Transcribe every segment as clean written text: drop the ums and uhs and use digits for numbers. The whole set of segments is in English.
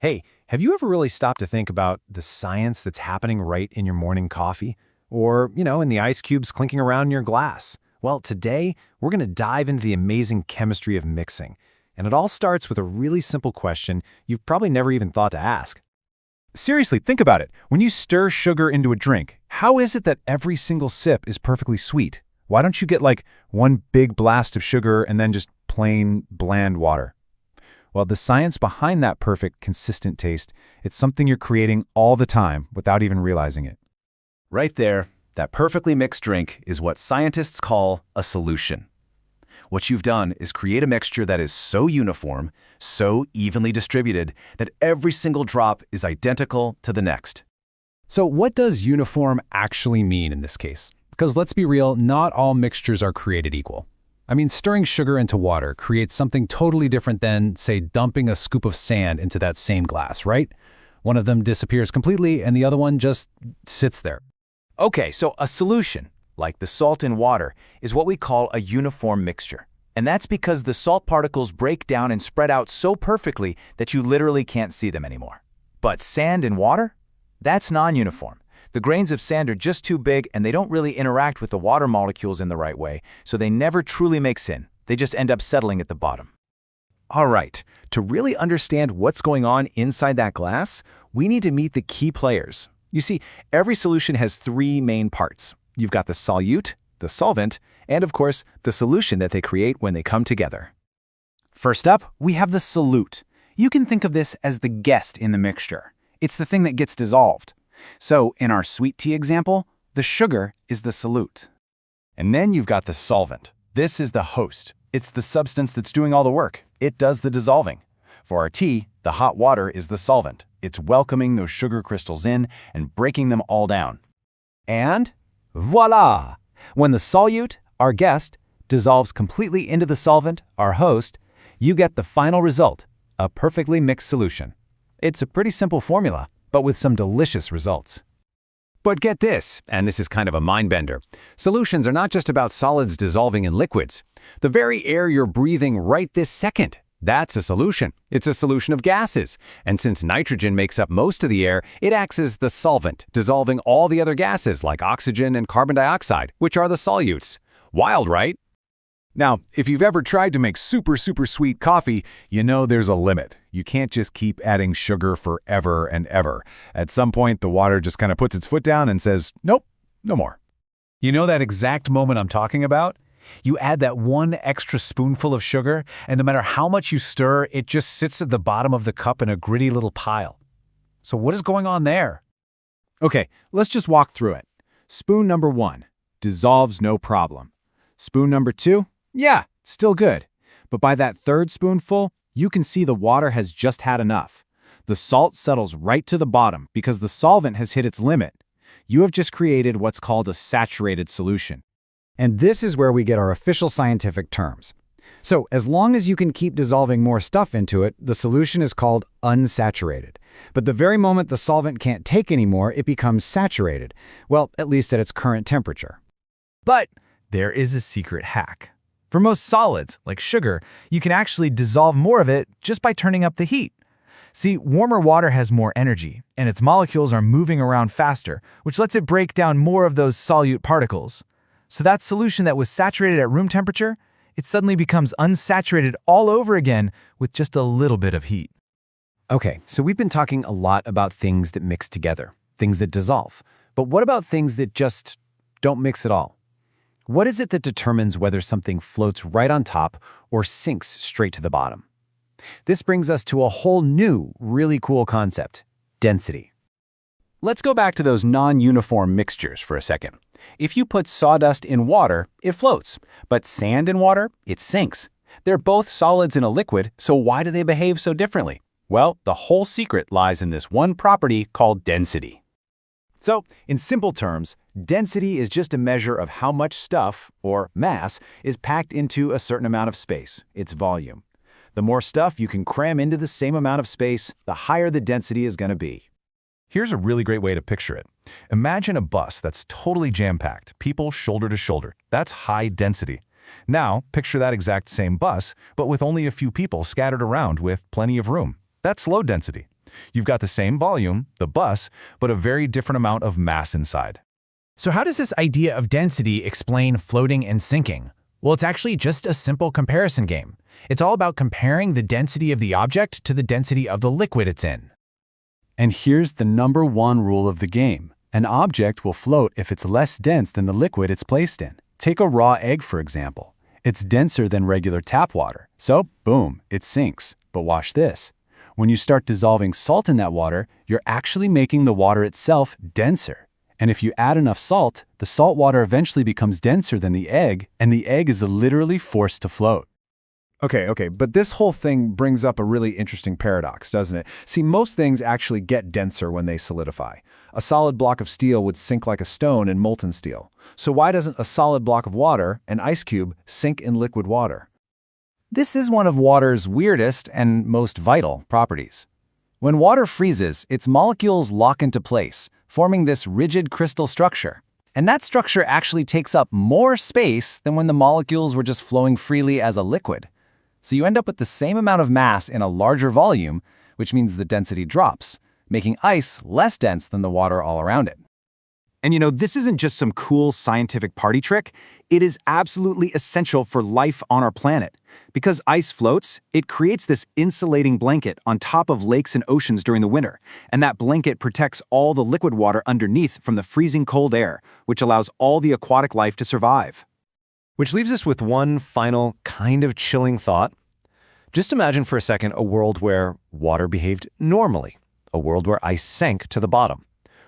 Hey, have you ever really stopped to think about the science that's happening right in your morning coffee? Or, in the ice cubes clinking around in your glass? Well, today, we're going to dive into the amazing chemistry of mixing. And it all starts with a really simple question you've probably never even thought to ask. Seriously, think about it. When you stir sugar into a drink, how is it that every single sip is perfectly sweet? Why don't you get like one big blast of sugar and then just plain, bland water? Well, the science behind that perfect, consistent taste, it's something you're creating all the time without even realizing it. Right there, that perfectly mixed drink is what scientists call a solution. What you've done is create a mixture that is so uniform, so evenly distributed, that every single drop is identical to the next. So what does uniform actually mean in this case? Because let's be real, not all mixtures are created equal. I mean, stirring sugar into water creates something totally different than, say, dumping a scoop of sand into that same glass, right? One of them disappears completely and the other one just sits there. Okay, so a solution, like the salt in water, is what we call a uniform mixture. And that's because the salt particles break down and spread out so perfectly that you literally can't see them anymore. But sand in water? That's non-uniform. The grains of sand are just too big and they don't really interact with the water molecules in the right way, so they never truly mix in. They just end up settling at the bottom. All right, to really understand what's going on inside that glass, we need to meet the key players. You see, every solution has three main parts. You've got the solute, the solvent, and of course, the solution that they create when they come together. First up, we have the solute. You can think of this as the guest in the mixture. It's the thing that gets dissolved. So, in our sweet tea example, the sugar is the solute. And then you've got the solvent. This is the host. It's the substance that's doing all the work. It does the dissolving. For our tea, the hot water is the solvent. It's welcoming those sugar crystals in and breaking them all down. And voila! When the solute, our guest, dissolves completely into the solvent, our host, you get the final result, a perfectly mixed solution. It's a pretty simple formula, but with some delicious results. But get this, and this is kind of a mind-bender. Solutions are not just about solids dissolving in liquids. The very air you're breathing right this second, that's a solution. It's a solution of gases. And since nitrogen makes up most of the air, it acts as the solvent, dissolving all the other gases like oxygen and carbon dioxide, which are the solutes. Wild, right? Now, if you've ever tried to make super sweet coffee, you know there's a limit. You can't just keep adding sugar forever and ever. At some point, the water just kind of puts its foot down and says, nope, no more. You know that exact moment I'm talking about? You add that one extra spoonful of sugar, and no matter how much you stir, it just sits at the bottom of the cup in a gritty little pile. So what is going on there? Okay, let's just walk through it. Spoon number 1, dissolves no problem. Spoon number 2, yeah, still good. But by that third spoonful, you can see the water has just had enough. The salt settles right to the bottom because the solvent has hit its limit. You have just created what's called a saturated solution. And this is where we get our official scientific terms. So as long as you can keep dissolving more stuff into it, the solution is called unsaturated. But the very moment the solvent can't take anymore, it becomes saturated. Well, at least at its current temperature. But there is a secret hack. For most solids, like sugar, you can actually dissolve more of it just by turning up the heat. See, warmer water has more energy, and its molecules are moving around faster, which lets it break down more of those solute particles. So that solution that was saturated at room temperature, it suddenly becomes unsaturated all over again with just a little bit of heat. Okay, so we've been talking a lot about things that mix together, things that dissolve. But what about things that just don't mix at all? What is it that determines whether something floats right on top or sinks straight to the bottom? This brings us to a whole new, really cool concept, density. Let's go back to those non-uniform mixtures for a second. If you put sawdust in water, it floats, but sand in water, it sinks. They're both solids in a liquid, so why do they behave so differently? Well, the whole secret lies in this one property called density. So, in simple terms, density is just a measure of how much stuff, or mass, is packed into a certain amount of space, its volume. The more stuff you can cram into the same amount of space, the higher the density is going to be. Here's a really great way to picture it. Imagine a bus that's totally jam-packed, people shoulder to shoulder. That's high density. Now, picture that exact same bus, but with only a few people scattered around with plenty of room. That's low density. You've got the same volume, the bus, but a very different amount of mass inside. So how does this idea of density explain floating and sinking? Well, it's actually just a simple comparison game. It's all about comparing the density of the object to the density of the liquid it's in. And here's the number one rule of the game. An object will float if it's less dense than the liquid it's placed in. Take a raw egg, for example. It's denser than regular tap water, so boom, it sinks. But watch this. When you start dissolving salt in that water, you're actually making the water itself denser. And if you add enough salt, the salt water eventually becomes denser than the egg, and the egg is literally forced to float. Okay, but this whole thing brings up a really interesting paradox, doesn't it? See, most things actually get denser when they solidify. A solid block of steel would sink like a stone in molten steel. So why doesn't a solid block of water, an ice cube, sink in liquid water? This is one of water's weirdest and most vital properties. When water freezes, its molecules lock into place, forming this rigid crystal structure. And that structure actually takes up more space than when the molecules were just flowing freely as a liquid. So you end up with the same amount of mass in a larger volume, which means the density drops, making ice less dense than the water all around it. And this isn't just some cool scientific party trick. It is absolutely essential for life on our planet. Because ice floats, it creates this insulating blanket on top of lakes and oceans during the winter. And that blanket protects all the liquid water underneath from the freezing cold air, which allows all the aquatic life to survive. Which leaves us with one final kind of chilling thought. Just imagine for a second a world where water behaved normally, a world where ice sank to the bottom.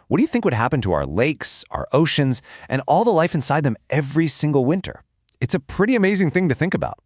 What do you think would happen to our lakes, our oceans, and all the life inside them every single winter? It's a pretty amazing thing to think about.